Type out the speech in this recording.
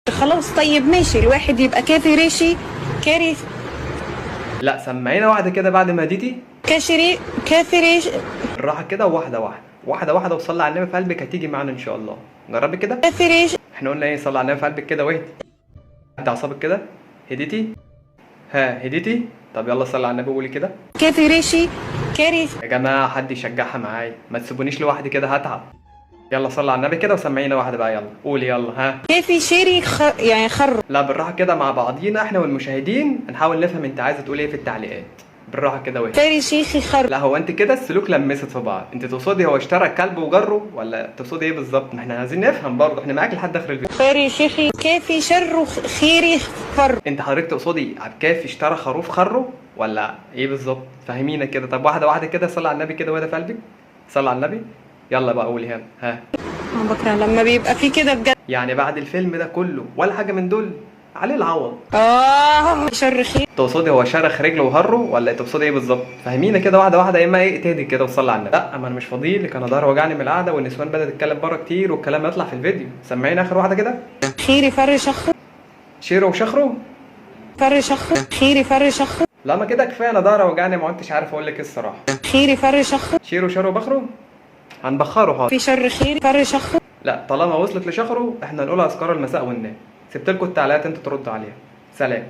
خلاص طيب ماشي، الواحد يبقى كافي ريشي كاري لا سمعينا واحده كده بعد ما هديتي. كاشري كافي ريشي بالراحه كده، واحده واحده واحده واحده، وصلي على النبي في قلبك هتيجي معانا ان شاء الله. جربي كده. كافي ريشي احنا قلنا ايه؟ صلي على النبي في قلبك كده واهدي. هدي اعصابك كده. هديتي؟ ها هديتي؟ طب يلا صلي على النبي وقولي كده. كافي ريشي كاري يا جماعه حد يشجعها معايا، ما تسيبونيش لوحدي كده هتعب. يلا صلي على النبي كده وسمعينا واحده بقى، يلا قولي يلا ها. كافي شيري يعني خر لا بالراحه كده مع بعضينا احنا والمشاهدين، نحاول نفهم انت عايزه تقولي ايه في التعليقات. بالراحه كده واهدي. كاري شيخي خر. لا هو انت كده السلوك لمست في بعض، انت تقصدي هو اشترى كلب وجره ولا تقصدي ايه بالظبط؟ ما احنا عايزين نفهم برضه، احنا معاك لحد اخر الفيديو. كاري شيخي كافي شر خيري خر. انت حضرتك تقصدي عبكافي اشترى خروف خره ولا ايه بالظبط؟ فهمينا كده. طب واحده واحده كده، صلي على النبي كده وده في قلبك. صلي على النبي. يلا بقى قولي هنا ها. بكره لما بيبقى في كده بجد. يعني بعد الفيلم ده كله ولا حاجه من دول عليه العوض؟ شر خير. تقصدي هو شرخ رجله وهره ولا تقصدي ايه بالظبط؟ فهمينا كده واحده واحده، يا اما ايه تهدي كده وتصلي على النبي. لا ما انا مش فاضي لك، انا ظهري وجعني من القعده والنسوان بدات تتكلم بره كتير والكلام يطلع في الفيديو. سمعينا اخر واحده كده. خيري فر شخ شيرو وشخره. فر شخ خيري فر شخ لا ما كده كفايه، انا ظهري وجعني ما كنتش عارف اقول لك ايه الصراحه. خيري فر شخ شيرو شرو بخره. هنبخره حاضر. في شر خيري فر شخ. لا طالما وصلت لشخره احنا نقول اذكار المساء والنوم. سبت لكم التعليقات انتوا تردوا عليها. سلام.